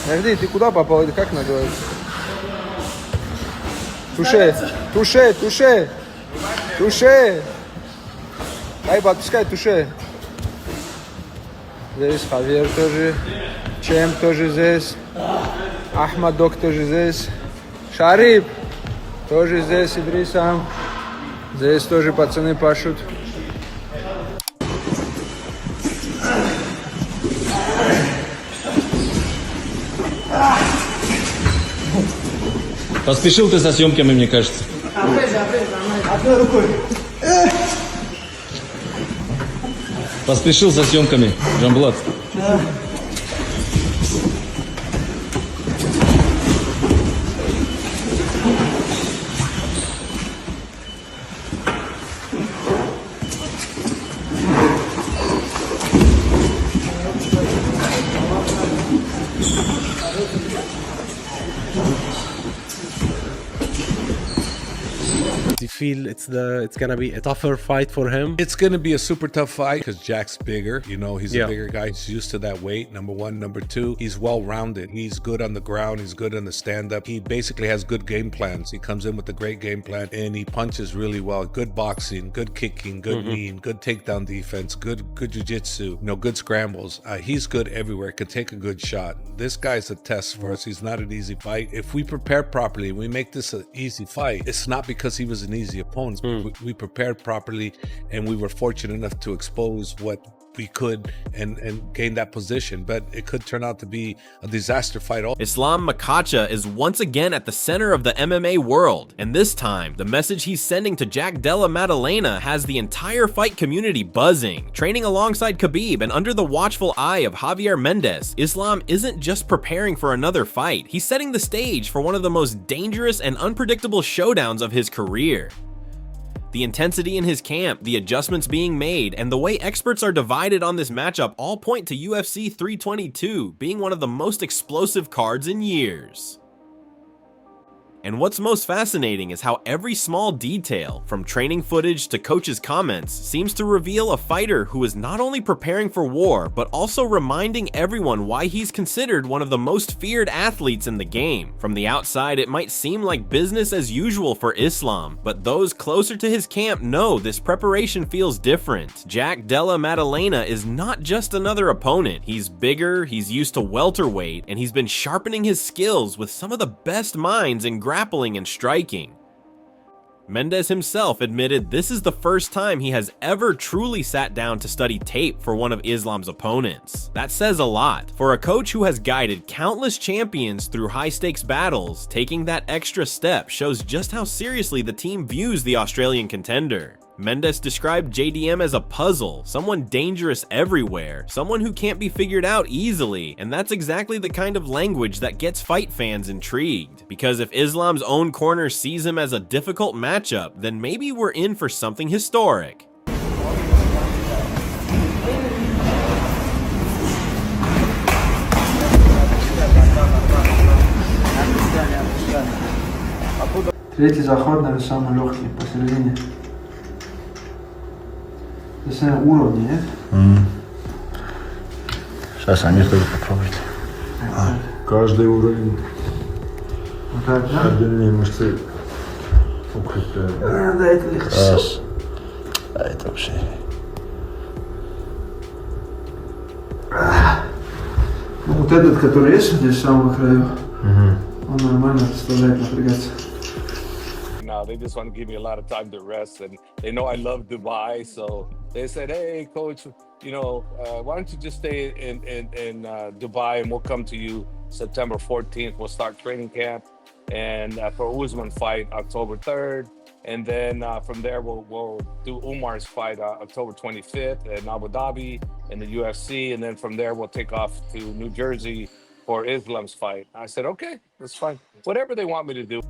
Мехди, ты куда попал? Или как называется? Туше, туше, туше, туше. Ай, подпускай, туше. Здесь Хавьер тоже, Чем тоже здесь, Ахмадок тоже здесь, Шарип тоже здесь, Идрисам. Здесь тоже пацаны пашут. Поспешил ты со съемками, мне кажется. Одной рукой. Поспешил со съемками, Джамблат. Do you feel it's gonna be a tougher fight for him? It's going to be a super tough fight because Jack's bigger. You know, he's a bigger guy. He's used to that weight, number one. Number two, he's well-rounded. He's good on the ground. He's good on the stand-up. He basically has good game plans. He comes in with a great game plan, and he punches really well. Good boxing, good kicking, good kneeing, good takedown defense, good jiu-jitsu, good scrambles. He's good everywhere. Could take a good shot. This guy's a test for us. He's not an easy fight. If we prepare properly and we make this an easy fight, it's not because he was an easy opponent. We prepared properly, and we were fortunate enough to expose what we could and gain that position, but it could turn out to be a disaster fight. Islam Makhachev is once again at the center of the MMA world, and this time, the message he's sending to Jack Della Maddalena has the entire fight community buzzing. Training alongside Khabib and under the watchful eye of Javier Mendez, Islam isn't just preparing for another fight, he's setting the stage for one of the most dangerous and unpredictable showdowns of his career. The intensity in his camp, the adjustments being made, and the way experts are divided on this matchup all point to UFC 322 being one of the most explosive cards in years. And what's most fascinating is how every small detail, from training footage to coaches' comments, seems to reveal a fighter who is not only preparing for war, but also reminding everyone why he's considered one of the most feared athletes in the game. From the outside, it might seem like business as usual for Islam, but those closer to his camp know this preparation feels different. Jack Della Maddalena is not just another opponent. He's bigger, he's used to welterweight, and he's been sharpening his skills with some of the best minds in grappling and striking. Mendez himself admitted this is the first time he has ever truly sat down to study tape for one of Islam's opponents. That says a lot. For a coach who has guided countless champions through high-stakes battles, taking that extra step shows just how seriously the team views the Australian contender. Mendez described JDM as a puzzle, someone dangerous everywhere, someone who can't be figured out easily, and that's exactly the kind of language that gets fight fans intrigued. Because if Islam's own corner sees him as a difficult matchup, then maybe we're in for something historic. Третий заход, наверное, самый легкий посередине. Это на уровне, нет? Сейчас они тоже попробуют. Каждый уровень. Вот так, да? Отдельные мышцы укрепляют. Да, это легко. Раз. А это вообще. Ну, вот этот, который есть здесь, в самом краю, он нормально заставляет напрягаться. No, they just want to give me a lot of time to rest, and they know I love Dubai, so they said, "Hey, coach, why don't you just stay in Dubai, and we'll come to you September 14th. We'll start training camp, and for Usman fight October 3rd, and then from there we'll do Umar's fight October 25th in Abu Dhabi in the UFC, and then from there we'll take off to New Jersey for Islam's fight." I said, "Okay, that's fine. Whatever they want me to do."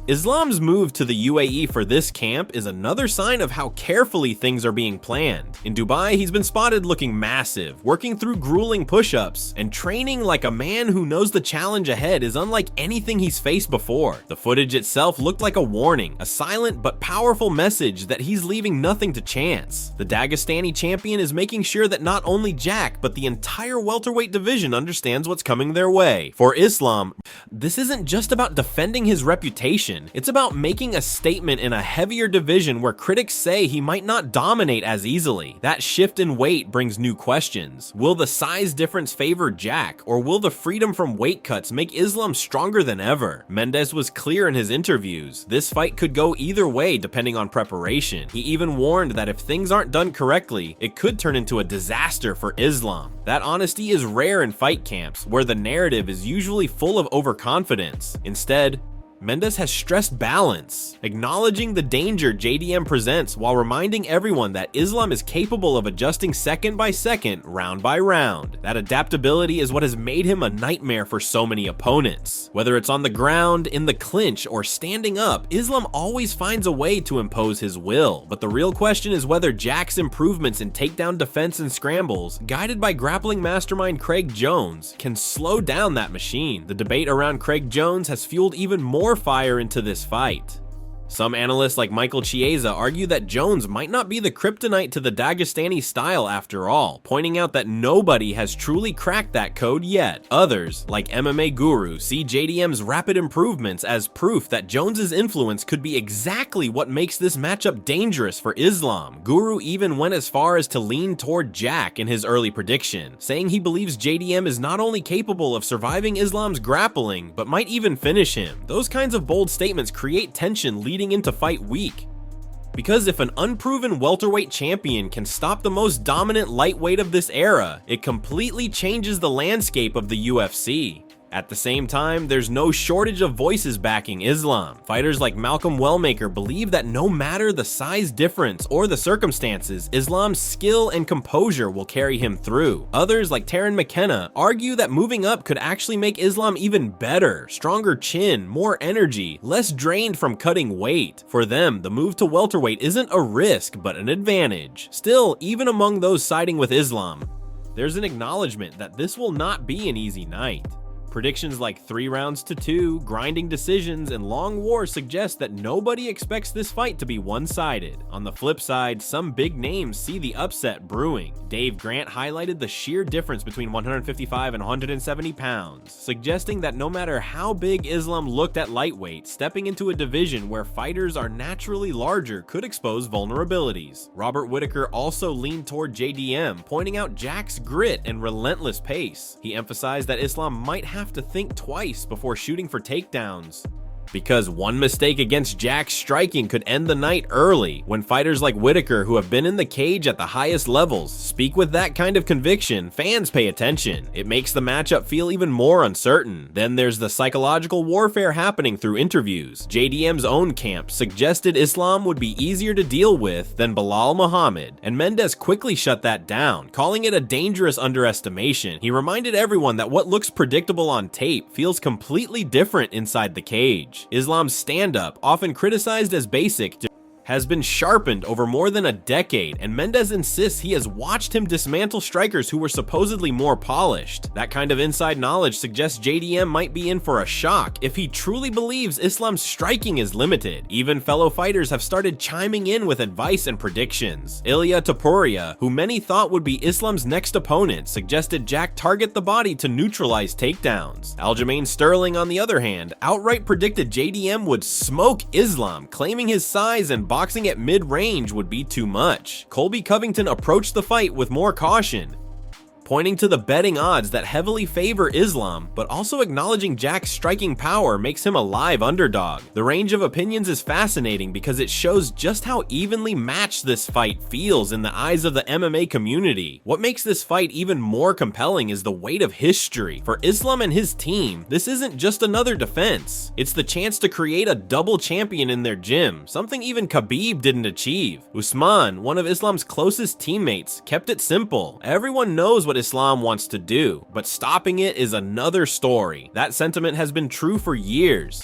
Islam's move to the UAE for this camp is another sign of how carefully things are being planned. In Dubai, he's been spotted looking massive, working through grueling push-ups, and training like a man who knows the challenge ahead is unlike anything he's faced before. The footage itself looked like a warning, a silent but powerful message that he's leaving nothing to chance. The Dagestani champion is making sure that not only Jack, but the entire welterweight division understands what's coming their way. For Islam, this isn't just about defending his reputation. It's about making a statement in a heavier division where critics say he might not dominate as easily. That shift in weight brings new questions. Will the size difference favor Jack, or will the freedom from weight cuts make Islam stronger than ever? Mendes was clear in his interviews. This fight could go either way depending on preparation. He even warned that if things aren't done correctly, it could turn into a disaster for Islam. That honesty is rare in fight camps, where the narrative is usually full of overconfidence. Instead, Mendes has stressed balance, acknowledging the danger JDM presents while reminding everyone that Islam is capable of adjusting second by second, round by round. That adaptability is what has made him a nightmare for so many opponents. Whether it's on the ground, in the clinch, or standing up, Islam always finds a way to impose his will. But the real question is whether Jack's improvements in takedown defense and scrambles, guided by grappling mastermind Craig Jones, can slow down that machine. The debate around Craig Jones has fueled even more fire into this fight. Some analysts like Michael Chiesa argue that Jones might not be the kryptonite to the Dagestani style after all, pointing out that nobody has truly cracked that code yet. Others, like MMA Guru, see JDM's rapid improvements as proof that Jones's influence could be exactly what makes this matchup dangerous for Islam. Guru even went as far as to lean toward Jack in his early prediction, saying he believes JDM is not only capable of surviving Islam's grappling, but might even finish him. Those kinds of bold statements create tension leading into fight week. Because if an unproven welterweight champion can stop the most dominant lightweight of this era, it completely changes the landscape of the UFC. At the same time, there's no shortage of voices backing Islam. Fighters like Malcolm Wellmaker believe that no matter the size difference or the circumstances, Islam's skill and composure will carry him through. Others like Taryn McKenna argue that moving up could actually make Islam even better, stronger chin, more energy, less drained from cutting weight. For them, the move to welterweight isn't a risk, but an advantage. Still, even among those siding with Islam, there's an acknowledgement that this will not be an easy night. Predictions like 3 rounds to 2, grinding decisions, and long wars suggest that nobody expects this fight to be one-sided. On the flip side, some big names see the upset brewing. Dave Grant highlighted the sheer difference between 155 and 170 pounds, suggesting that no matter how big Islam looked at lightweight, stepping into a division where fighters are naturally larger could expose vulnerabilities. Robert Whitaker also leaned toward JDM, pointing out Jack's grit and relentless pace. He emphasized that Islam might have to think twice before shooting for takedowns, because one mistake against Jack's striking could end the night early. When fighters like Whitaker, who have been in the cage at the highest levels, speak with that kind of conviction, fans pay attention. It makes the matchup feel even more uncertain. Then there's the psychological warfare happening through interviews. JDM's own camp suggested Islam would be easier to deal with than Bilal Muhammad, and Mendes quickly shut that down, calling it a dangerous underestimation. He reminded everyone that what looks predictable on tape feels completely different inside the cage. Islam's stand-up, often criticized as basic, has been sharpened over more than a decade, and Mendes insists he has watched him dismantle strikers who were supposedly more polished. That kind of inside knowledge suggests JDM might be in for a shock if he truly believes Islam's striking is limited. Even fellow fighters have started chiming in with advice and predictions. Ilya Topuria, who many thought would be Islam's next opponent, suggested Jack target the body to neutralize takedowns. Aljamain Sterling, on the other hand, outright predicted JDM would smoke Islam, claiming his size and boxing at mid-range would be too much. Colby Covington approached the fight with more caution, pointing to the betting odds that heavily favor Islam, but also acknowledging Jack's striking power makes him a live underdog. The range of opinions is fascinating because it shows just how evenly matched this fight feels in the eyes of the MMA community. What makes this fight even more compelling is the weight of history. For Islam and his team, this isn't just another defense. It's the chance to create a double champion in their gym, something even Khabib didn't achieve. Usman, one of Islam's closest teammates, kept it simple. Everyone knows what Islam wants to do, but stopping it is another story. That sentiment has been true for years.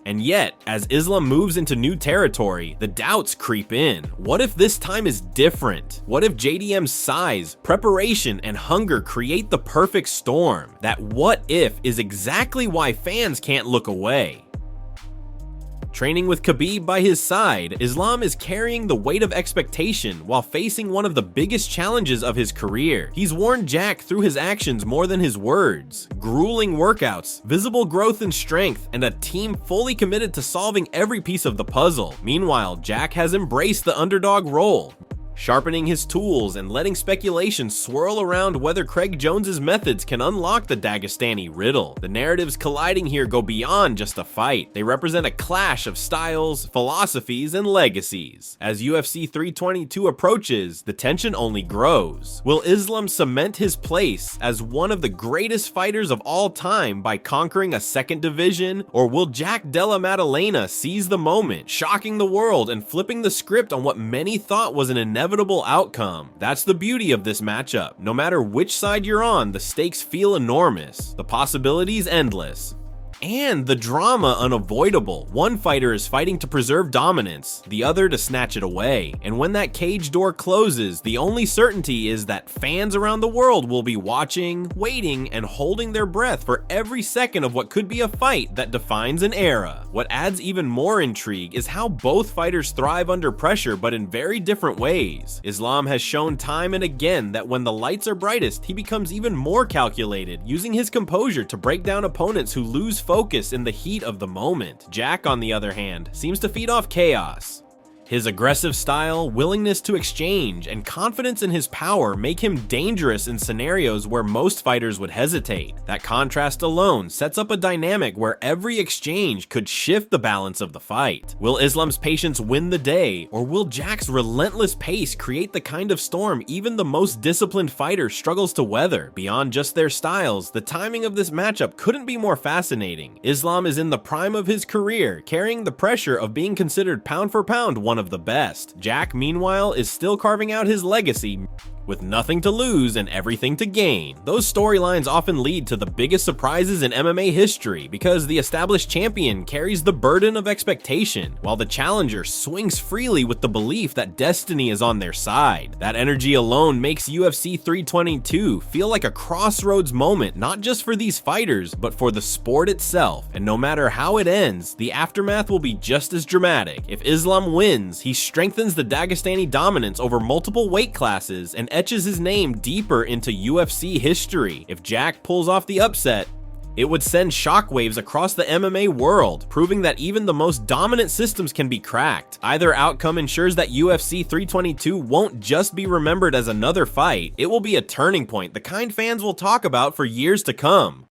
And yet, as Islam moves into new territory, the doubts creep in. What if this time is different? What if JDM's size, preparation, and hunger create the perfect storm? That what if is exactly why fans can't look away. Training with Khabib by his side, Islam is carrying the weight of expectation while facing one of the biggest challenges of his career. He's warned Jack through his actions more than his words. Grueling workouts, visible growth in strength, and a team fully committed to solving every piece of the puzzle. Meanwhile, Jack has embraced the underdog role, sharpening his tools and letting speculation swirl around whether Craig Jones's methods can unlock the Dagestani riddle. The narratives colliding here go beyond just a fight. They represent a clash of styles, philosophies, and legacies. As UFC 322 approaches, the tension only grows. Will Islam cement his place as one of the greatest fighters of all time by conquering a second division, or will Jack Della Maddalena seize the moment, shocking the world and flipping the script on what many thought was an inevitable outcome? That's the beauty of this matchup. No matter which side you're on, the stakes feel enormous, the possibilities endless, and the drama unavoidable. One fighter is fighting to preserve dominance, the other to snatch it away. And when that cage door closes, the only certainty is that fans around the world will be watching, waiting, and holding their breath for every second of what could be a fight that defines an era. What adds even more intrigue is how both fighters thrive under pressure, but in very different ways. Islam has shown time and again that when the lights are brightest, he becomes even more calculated, using his composure to break down opponents who lose focus in the heat of the moment. Jack, on the other hand, seems to feed off chaos. His aggressive style, willingness to exchange, and confidence in his power make him dangerous in scenarios where most fighters would hesitate. That contrast alone sets up a dynamic where every exchange could shift the balance of the fight. Will Islam's patience win the day, or will Jack's relentless pace create the kind of storm even the most disciplined fighter struggles to weather? Beyond just their styles, the timing of this matchup couldn't be more fascinating. Islam is in the prime of his career, carrying the pressure of being considered pound for pound one of the best. Jack, meanwhile, is still carving out his legacy with nothing to lose and everything to gain. Those storylines often lead to the biggest surprises in MMA history because the established champion carries the burden of expectation, while the challenger swings freely with the belief that destiny is on their side. That energy alone makes UFC 322 feel like a crossroads moment, not just for these fighters, but for the sport itself. And no matter how it ends, the aftermath will be just as dramatic. If Islam wins, he strengthens the Dagestani dominance over multiple weight classes and etches his name deeper into UFC history. If Jack pulls off the upset, it would send shockwaves across the MMA world, proving that even the most dominant systems can be cracked. Either outcome ensures that UFC 322 won't just be remembered as another fight, it will be a turning point, the kind fans will talk about for years to come.